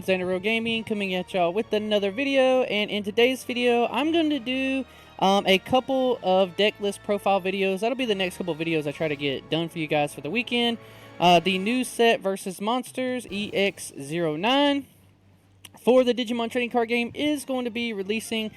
Xander Gaming coming at y'all with another video, and in today's video I'm going to do a couple of deck list profile videos. That'll be the next couple of videos I try to get done for you guys for the weekend. The new set Versus Monsters EX09 for the Digimon trading card game is going to be releasing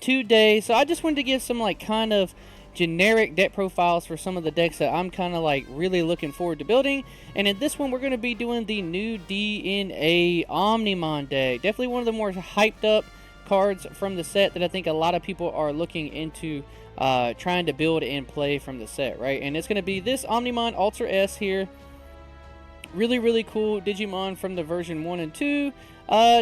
today, so I just wanted to give some like kind of generic deck profiles for some of the decks that I'm kind of like really looking forward to building. And in this one we're going to be doing the new DNA Omnimon deck. Definitely one of the more hyped up cards from the set that I think a lot of people are looking into trying to build and play from the set, right? And it's going to be this Omnimon Alter-s here. Really cool Digimon from the version 1 and 2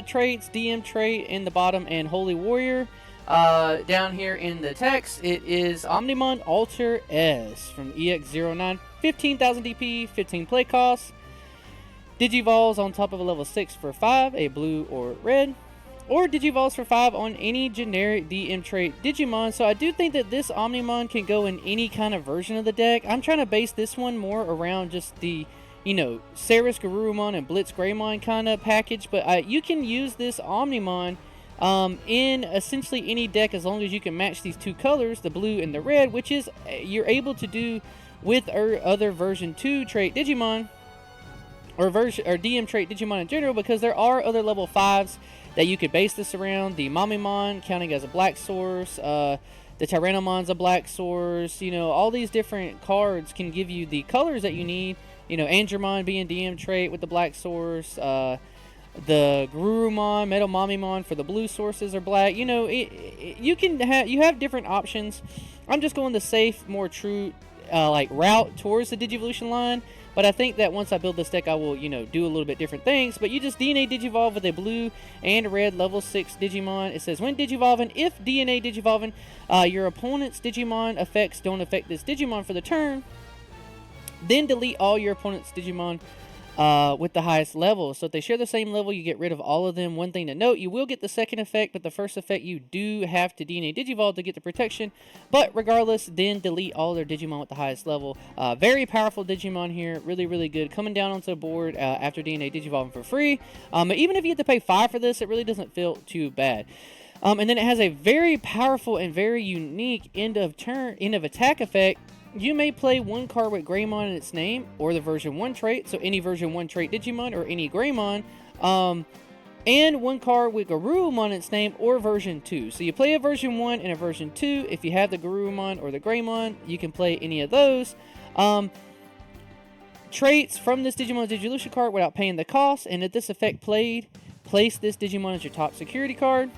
traits, DM trait in the bottom, and Holy Warrior. Down here in the text, it is Omnimon Alter-s from EX09, 15,000 DP, 15 play costs. Digivolves on top of a level 6 for 5, a blue or red. Or Digivolves for 5 on any generic DM trait Digimon. So I do think that this Omnimon can go in any kind of version of the deck. I'm trying to base this one more around just the, you know, Ceres Garurumon and Blitz Greymon kind of package. But you can use this Omnimon in essentially any deck as long as you can match these two colors, the blue and the red, which is you're able to do with other version 2 trait Digimon or DM trait Digimon in general, because there are other level 5s that you could base this around. The Omnimon counting as a black source, the Tyrannomon's a black source. You know, all these different cards can give you the colors that you need. You know, Andromon being DM trait with the black source, the Garurumon, Metal Momimon for the blue sources are black. You know, you have different options. I'm just going the safe, more true like route towards the Digivolution line. But I think that once I build this deck, I will, you know, do a little bit different things. But you just DNA Digivolve with a blue and red level 6 Digimon. It says when Digivolving, if DNA Digivolving, your opponent's Digimon effects don't affect this Digimon for the turn, then delete all your opponent's Digimon with the highest level. So if they share the same level, you get rid of all of them. One thing to note, you will get the second effect, but the first effect you do have to DNA Digivolve to get the protection. But regardless, then delete all their Digimon with the highest level. Very powerful Digimon here, really good. Coming down onto the board after DNA Digivolving for free. Even if you have to pay 5 for this, it really doesn't feel too bad. And then it has a very powerful and very unique end of attack effect. You may play one card with Greymon in its name, or the version 1 trait, so any version 1 trait Digimon or any Greymon, and one card with Garurumon in its name, or version 2. So you play a version 1 and a version 2. If you have the Garurumon or the Greymon, you can play any of those. Traits from this Digimon Digivolution card without paying the cost, and if this effect played, place this Digimon as your top security card.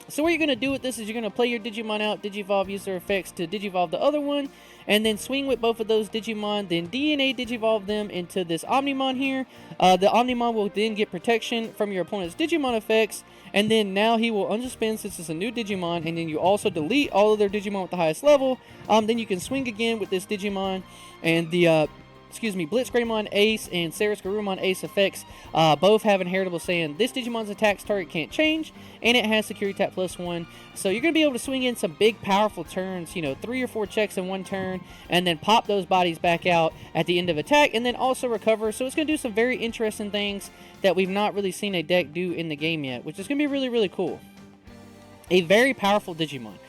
So what you're going to do with this is you're going to play your Digimon out, Digivolve, use their effects to Digivolve the other one, and then swing with both of those Digimon, then DNA Digivolve them into this Omnimon here. The Omnimon will then get protection from your opponent's Digimon effects, and then now he will unsuspend since it's a new Digimon, and then you also delete all of their Digimon with the highest level. Then you can swing again with this Digimon, and the Blitz Greymon Ace and Ceres Garurumon Ace effects both have inheritable saying this Digimon's attacks target can't change, and it has security tap +1. So you're going to be able to swing in some big powerful turns, you know, 3 or 4 checks in one turn, and then pop those bodies back out at the end of attack, and then also recover. So it's going to do some very interesting things that we've not really seen a deck do in the game yet, which is going to be really cool. A very powerful Digimon.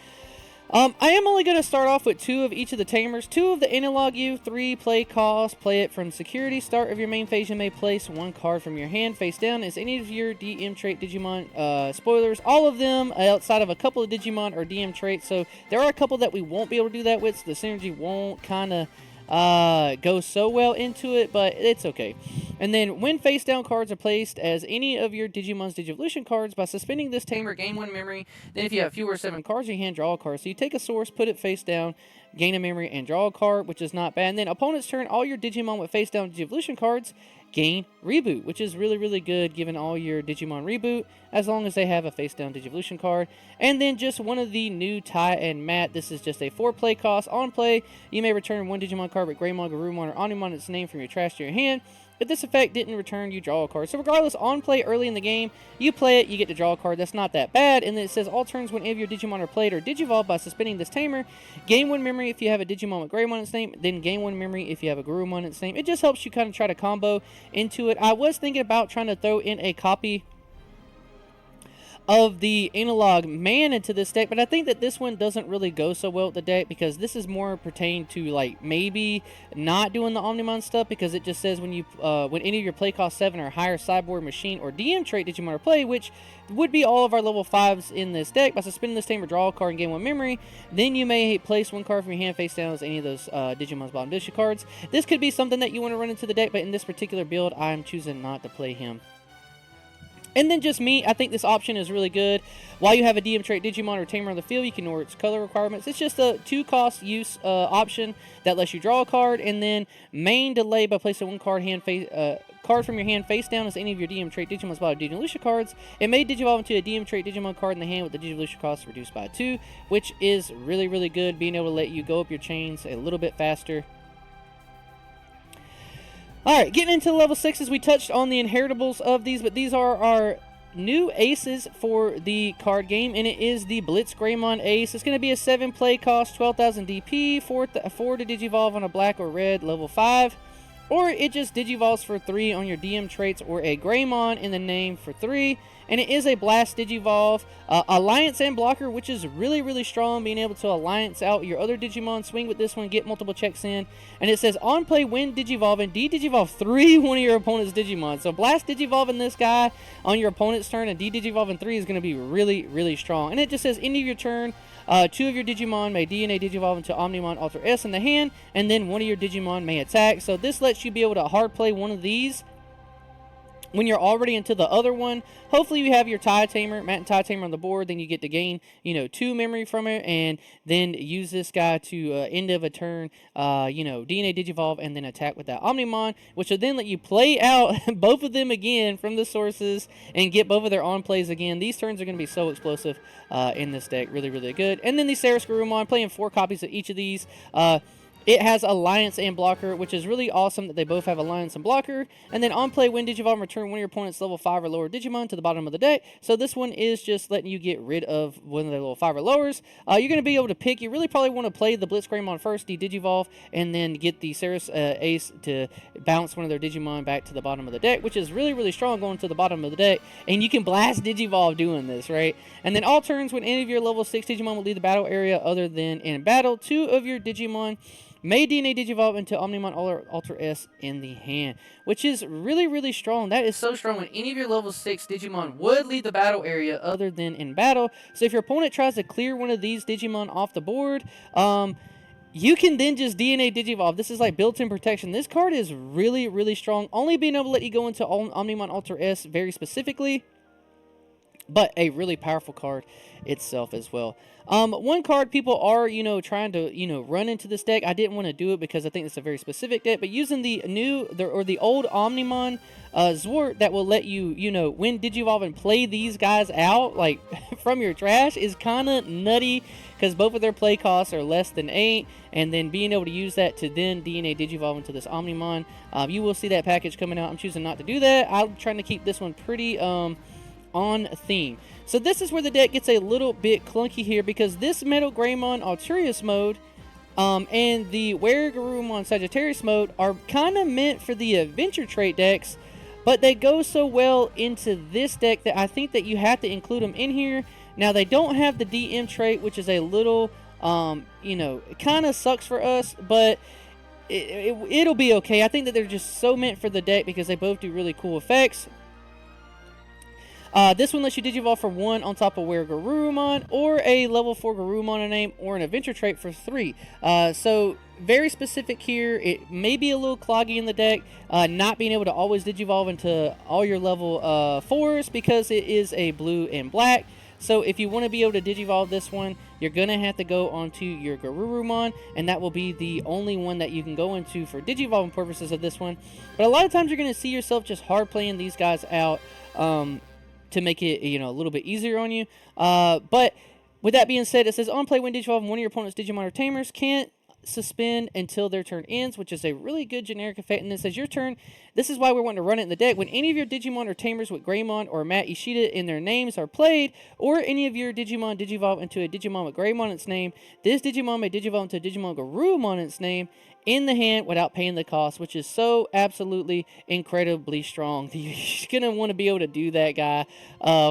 I am only going to start off with 2 of each of the Tamers. 2 of the Analog U, 3 play cost, play it from security. Start of your main phase, you may place 1 card from your hand face down as any of your DM trait Digimon. Spoilers, all of them outside of a couple of Digimon or DM traits. So there are a couple that we won't be able to do that with, so the synergy won't kind of go so well into it, but it's okay. And then when face down cards are placed as any of your Digimon's Digivolution cards, by suspending this Tamer, gain 1 memory. Then if you have fewer 7 cards in your hand, draw a card. So you take a source, put it face down, gain a memory, and draw a card, which is not bad. And then opponent's turn, all your Digimon with face down Digivolution cards gain reboot, which is really good, given all your Digimon reboot as long as they have a face down Digivolution card. And then just one of the new Ty and Matt. This is just a 4 play cost. On play, you may return 1 Digimon card with Greymon, Garurumon, or Omnimon its name from your trash to your hand. If this effect didn't return, you draw a card. So regardless, on play early in the game, you play it, you get to draw a card. That's not that bad. And then it says all turns when any of your Digimon are played or digivolved by suspending this tamer, gain 1 memory if you have a Digimon with greymon in its name, then gain 1 memory if you have a garurumon in its name. It just helps you kind of try to combo into it. I was thinking about trying to throw in a copy of the analog man into this deck, but I think that this one doesn't really go so well with the deck because this is more pertained to like maybe not doing the Omnimon stuff, because it just says when you when any of your play cost 7 or higher sideboard, machine, or DM trait Digimon are play, which would be all of our level 5s in this deck, by suspending this tamer, draw a card and gain 1 memory, then you may place 1 card from your hand face down as any of those Digimon's bottom digi cards. This could be something that you want to run into the deck, but in this particular build, I'm choosing not to play him. And then just me, I think this option is really good. While you have a DM trait Digimon or Tamer on the field, you can ignore its color requirements. It's just a 2-cost use option that lets you draw a card, and then main delay by placing 1 card card from your hand face down as any of your DM trait Digimon's bottom Digivolution cards. It may digivolve into a DM trait Digimon card in the hand with the Digivolution cost reduced by 2, which is really, really good, being able to let you go up your chains a little bit faster. Alright, getting into level 6s, we touched on the inheritables of these, but these are our new aces for the card game, and it is the Blitz Greymon Ace. It's going to be a 7 play cost, 12,000 DP, 4 to digivolve on a black or red level 5, or it just digivolves for 3 on your DM traits, or a Greymon in the name for 3. And it is a blast digivolve, alliance and blocker, which is really, really strong, being able to alliance out your other Digimon, swing with this one, get multiple checks in. And it says on play, when digivolving, de-digivolve 3 one of your opponent's Digimon. So blast digivolving this guy on your opponent's turn and de-digivolving 3 is going to be really, really strong. And it just says end of your turn, 2 of your Digimon may DNA digivolve into Omnimon Alter-s in the hand, and then 1 of your Digimon may attack. So this lets you be able to hard play one of these when you're already into the other one. Hopefully you have your Matt and Tie Tamer on the board, then you get to gain, 2 memory from it, and then use this guy to end of a turn, DNA Digivolve, and then attack with that Omnimon, which will then let you play out both of them again from the sources and get both of their on plays again. These turns are going to be so explosive in this deck. Really, really good. And then the Ceres Garurumon, playing 4 copies of each of these. It has Alliance and Blocker, which is really awesome that they both have Alliance and Blocker. And then on play, when digivolve, return 1 of your opponent's level 5 or lower Digimon to the bottom of the deck. So this one is just letting you get rid of one of their level 5 or lowers. You're going to be able to pick. You really probably want to play the Blitz Greymon first, de-digivolve, and then get the Ceres Ace to bounce one of their Digimon back to the bottom of the deck, which is really, really strong going to the bottom of the deck. And you can blast digivolve doing this, right? And then all turns, when any of your level 6 Digimon will leave the battle area other than in battle, 2 of your Digimon may DNA Digivolve into Omnimon Alter-s in the hand, which is really, really strong. That is so strong when any of your level 6 Digimon would leave the battle area other than in battle. So if your opponent tries to clear one of these Digimon off the board, you can then just DNA Digivolve. This is like built-in protection. This card is really, really strong, only being able to let you go into Omnimon Alter-s very specifically, but a really powerful card itself as well. One card people are, trying to, run into this deck. I didn't want to do it because I think it's a very specific deck, but using the old Omnimon Zwart that will let you, when Digivolve and play these guys out, like, from your trash is kind of nutty, because both of their play costs are less than 8, and then being able to use that to then DNA Digivolve into this Omnimon, you will see that package coming out. I'm choosing not to do that. I'm trying to keep this one pretty, on theme. So this is where the deck gets a little bit clunky here, because this Metal Greymon Arturius mode and the Garurumon Sagittarius mode are kind of meant for the adventure trait decks, but they go so well into this deck that I think that you have to include them in here. Now they don't have the DM trait, which is a little it kind of sucks for us, but it'll be okay. I think that they're just so meant for the deck because they both do really cool effects. This one lets you Digivolve for 1 on top of Garurumon, or a level 4 Garurumon name, or an adventure trait for 3. So very specific here. It may be a little cloggy in the deck, not being able to always Digivolve into all your level 4s because it is a blue and black. So if you want to be able to Digivolve this one, you're going to have to go onto your Garurumon, and that will be the only one that you can go into for Digivolving purposes of this one. But a lot of times you're going to see yourself just hard playing these guys out, to make it, a little bit easier on you. But with that being said, it says on play, when Digivolve, one of your opponent's Digimon or Tamers can't suspend until their turn ends, which is a really good generic effect. And it says your turn, this is why we're wanting to run it in the deck. When any of your Digimon or Tamers with Greymon or Matt Ishida in their names are played, or any of your Digimon digivolve into a Digimon with Greymon in its name, this Digimon may digivolve into a Digimon Garurumon in its name in the hand without paying the cost, which is so absolutely incredibly strong. You're going to want to be able to do that, guy,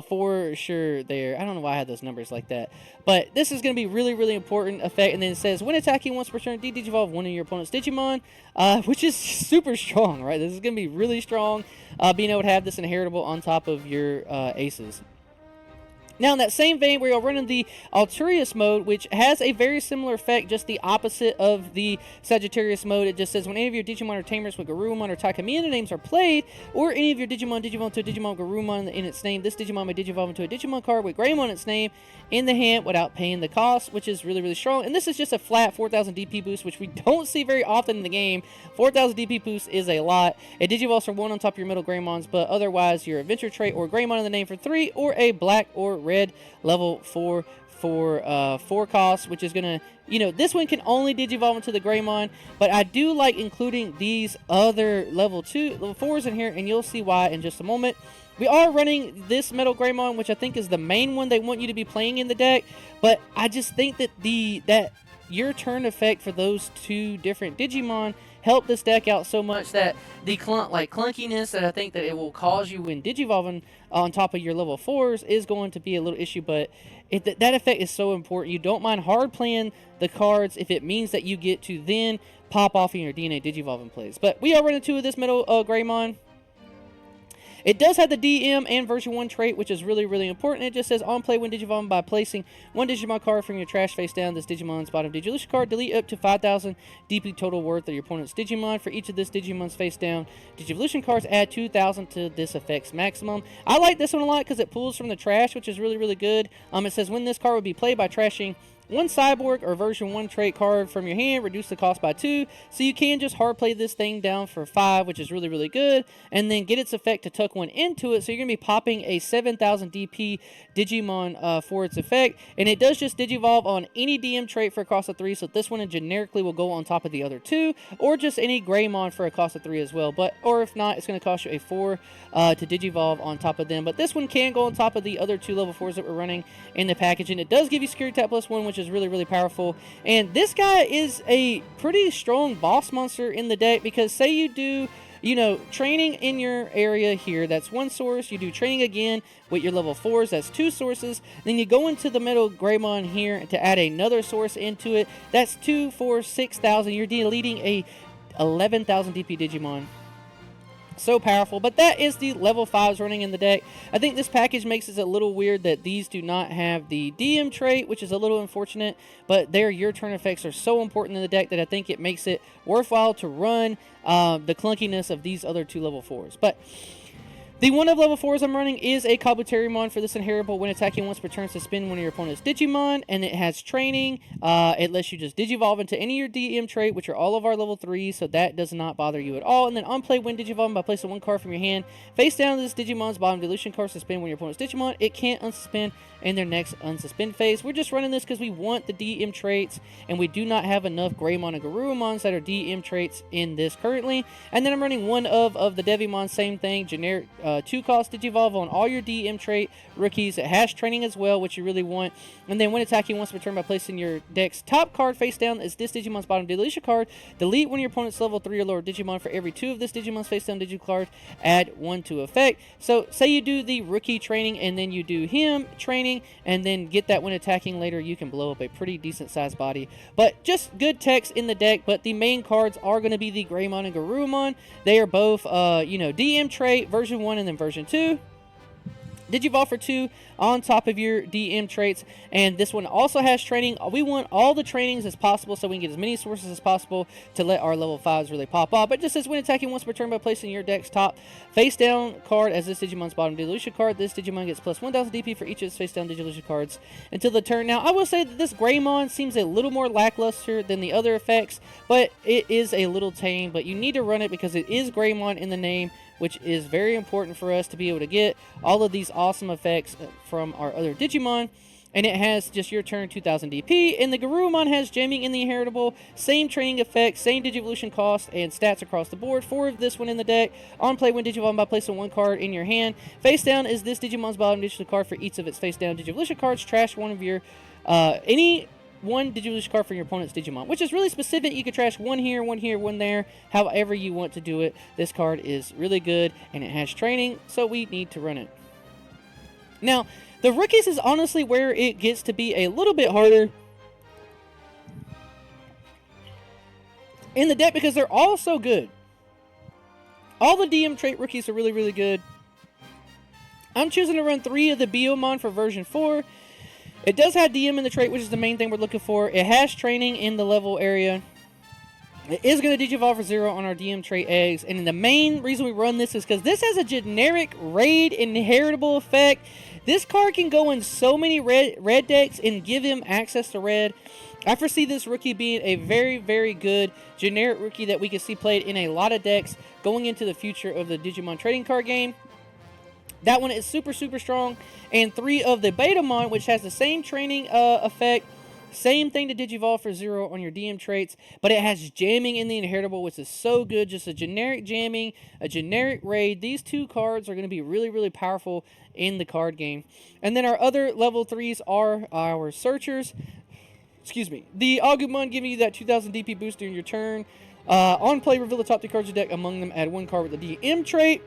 for sure there. I don't know why I had those numbers like that. But this is going to be really, really important effect. And then it says, when attacking once per turn, de-digivolve one of your opponent's Digimon, which is super strong, right? This is going to be really strong, being able to have this inheritable on top of your aces. Now, in that same vein, we are running the Alter-s mode, which has a very similar effect, just the opposite of the Sagittarius mode. It just says, when any of your Digimon or Tamers with Garurumon or Takamina names are played, or any of your Digimon digivolve to a Digimon Garurumon in its name, this Digimon may digivolve into a Digimon card with Greymon in its name in the hand without paying the cost, which is really, really strong. And this is just a flat 4,000 DP boost, which we don't see very often in the game. 4,000 DP boost is a lot. It digivolves for 1 on top of your middle Greymons, but otherwise, your Adventure trait or Greymon in the name for 3, or a black or red level 4 for 4 costs, which is gonna, this one can only digivolve into the Greymon, but I do like including these other level 4s in here, and you'll see why in just a moment. We are running this Metal Greymon, which I think is the main one they want you to be playing in the deck, but I just think that that your turn effect for those 2 different Digimon help this deck out so much that the clunkiness that I think that it will cause you when digivolving on top of your level 4s is going to be a little issue, but that effect is so important. You don't mind hard playing the cards if it means that you get to then pop off in your DNA digivolving plays. But we are running 2 of this Metal Greymon. It does have the DM and version 1 trait, which is really, really important. It just says, on play when Digivolve by placing 1 Digimon card from your trash face down. This Digimon's bottom Digivolution card. Delete up to 5,000 DP total worth of your opponent's Digimon. For each of this Digimon's face down Digivolution cards, add 2,000 to this effect's maximum. I like this one a lot because it pulls from the trash, which is really, really good. It says, when this card would be played by trashing 1 Cyborg or version 1 trait card from your hand, reduce the cost by 2, so you can just hard play this thing down for 5, which is really, really good, and then get its effect to tuck 1 into it, so you're going to be popping a 7,000 DP Digimon for its effect, and it does just Digivolve on any DM trait for a cost of 3, so this one generically will go on top of the other 2, or just any Greymon for a cost of 3 as well, or if not, it's going to cost you a 4 to Digivolve on top of them, but this one can go on top of the other 2 level 4s that we're running in the package, and it does give you Security Tap +1, which is really, really powerful. And this guy is a pretty strong boss monster in the deck, because say you do, training in your area here, that's 1 source. You do training again with your level 4s, that's 2 sources. Then you go into the Metal Greymon here to add another source into it. That's 2, 4, 6,000. You're deleting a 11,000 DP Digimon. So powerful, but that is the level 5s running in the deck. I think this package makes it a little weird that these do not have the DM trait, which is a little unfortunate, but your turn effects are so important in the deck that I think it makes it worthwhile to run the clunkiness of these other 2 level 4s. But the one of level 4s I'm running is a Kabuterimon for this inheritable. When attacking once per turn, suspend one of your opponent's Digimon, and it has training. It lets you just Digivolve into any of your DM trait, which are all of our level 3s, so that does not bother you at all. And then on play, when Digivolving by placing 1 card from your hand face down to this Digimon's bottom dilution card, suspend one of your opponent's Digimon. It can't unsuspend in their next unsuspend phase. We're just running this because we want the DM traits, and we do not have enough Greymon and Garurumons that are DM traits in this currently. And then I'm running 1 of the Devimon, same thing, generic 2 cost Digivolve on all your DM trait rookies. It has training as well, which you really want. And then when attacking once per turn by placing your deck's top card face down is this Digimon's bottom deletion card. Delete one of your opponent's level 3 or lower Digimon. For every 2 of this Digimon's face down Digi card, add 1 to effect. So say you do the rookie training and then you do him training and then get that when attacking later, you can blow up a pretty decent sized body. But just good text in the deck, but the main cards are going to be the Greymon and Garurumon. They are both DM trait version 1 and then version 2. Digivolve for 2 on top of your DM traits, and this one also has training. We want all the trainings as possible so we can get as many sources as possible to let our level 5s really pop off. But it just says when attacking once per turn by placing your deck's top face down card as this Digimon's bottom dilution card, this Digimon gets plus 1,000 DP for each of its face down dilution cards until the turn. Now I will say that this Greymon seems a little more lackluster than the other effects, but it is a little tame, but you need to run it because it is Greymon in the name, which is very important for us to be able to get all of these awesome effects from our other Digimon. and it has just your turn 2000 DP. And the Garurumon has jamming in the inheritable, same training effect, same Digivolution cost, and stats across the board. 4 of this one in the deck. On play, when Digivolve by placing 1 card in your hand. Face down is this Digimon's bottom digital card for each of its face down Digivolution cards. Trash one of your any one Digivolution card from your opponent's Digimon, which is really specific. You can trash 1 here, 1 here, 1 there, however you want to do it. This card is really good, and it has training, so we need to run it. Now, the rookies is honestly where it gets to be a little bit harder in the deck because they're all so good. All the DM trait rookies are really, really good. I'm choosing to run 3 of the Biomon for version 4. It does have DM in the trait, which is the main thing we're looking for. It has training in the level area. It is going to Digivolve for 0 on our DM trait eggs. And the main reason we run this is because this has a generic raid inheritable effect. This card can go in so many red decks and give him access to red. I foresee this rookie being a very, very good generic rookie that we can see played in a lot of decks going into the future of the Digimon trading card game. That one is super, super strong. And 3 of the Betamon, which has the same training effect. Same thing to Digivolve for 0 on your DM traits. But it has jamming in the inheritable, which is so good. Just a generic jamming, a generic raid. These 2 cards are going to be really, really powerful in the card game. And then our other level 3s are our Searchers. Excuse me. The Agumon giving you that 2000 DP boost during your turn. On play, reveal the top 2 cards of your deck. Among them, add 1 card with the DM trait.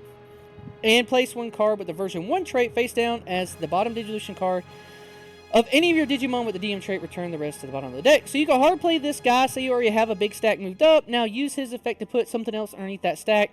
And place 1 card with the version 1 trait face down as the bottom Digivolution card of any of your Digimon with the DM trait. Return the rest to the bottom of the deck. So you can hard play this guy. Say you already have a big stack moved up. Now use his effect to put something else underneath that stack.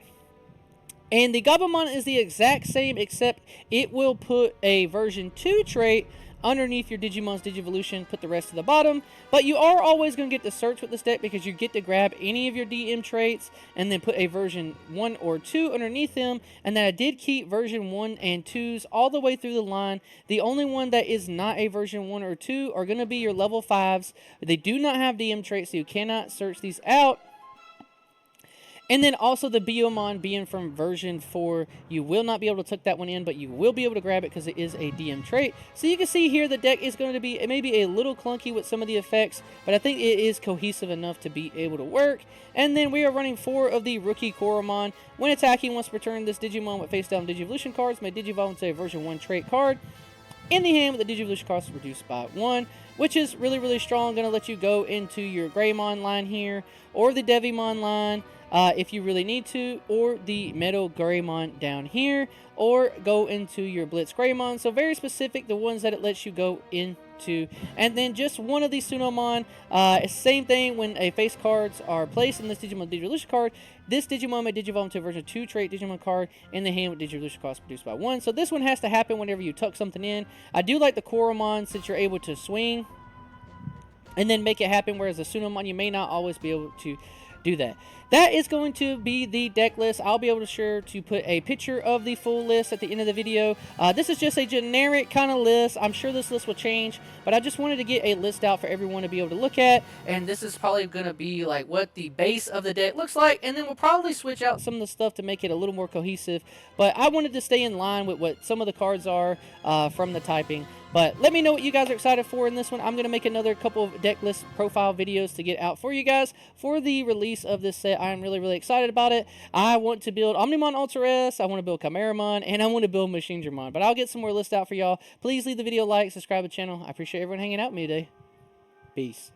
And the Gabumon is the exact same, except it will put a version 2 trait underneath your Digimon's Digivolution, put the rest to the bottom. But you are always going to get to search with this deck because you get to grab any of your DM traits and then put a version 1 or 2 underneath them. And then I did keep version 1 and 2s all the way through the line. The only one that is not a version 1 or 2 are going to be your level 5s. They do not have DM traits, so you cannot search these out. And then also the Biomon being from version 4, you will not be able to tuck that one in, but you will be able to grab it because it is a DM trait. So you can see here the deck is going to be maybe a little clunky with some of the effects, but I think it is cohesive enough to be able to work. And then we are running 4 of the rookie Koromon. When attacking, once return this Digimon with face down Digivolution cards may Digivolve into a version 1 trait card in the hand with the Digivolution cost reduced by 1, which is really, really strong. Going to let you go into your Greymon line here or the Devimon line. If you really need to, or the Metal Greymon down here, or go into your Blitz Greymon. So very specific, the ones that it lets you go into. And then just one of these Sunomon, same thing when a face cards are placed in this Digimon Digivolution card. This Digimon may Digivolve into a version 2 trait Digimon card in the hand with Digivolution cost reduced by 1. So this one has to happen whenever you tuck something in. I do like the Koromon since you're able to swing and then make it happen, whereas the Sunomon you may not always be able to do that. That is going to be the deck list. I'll be able to put a picture of the full list at the end of the video. This is just a generic kind of list. I'm sure this list will change, but I just wanted to get a list out for everyone to be able to look at. And this is probably going to be like what the base of the deck looks like, and then we'll probably switch out some of the stuff to make it a little more cohesive. But I wanted to stay in line with what some of the cards are from the typing. But let me know what you guys are excited for in this one. I'm going to make another couple of deck list profile videos to get out for you guys for the release of this set. I am really, really excited about it. I want to build Omnimon Alter-s, I want to build Chimeramon, and I want to build Machinedramon. But I'll get some more lists out for y'all. Please leave the video a like, subscribe to the channel. I appreciate everyone hanging out with me today. Peace.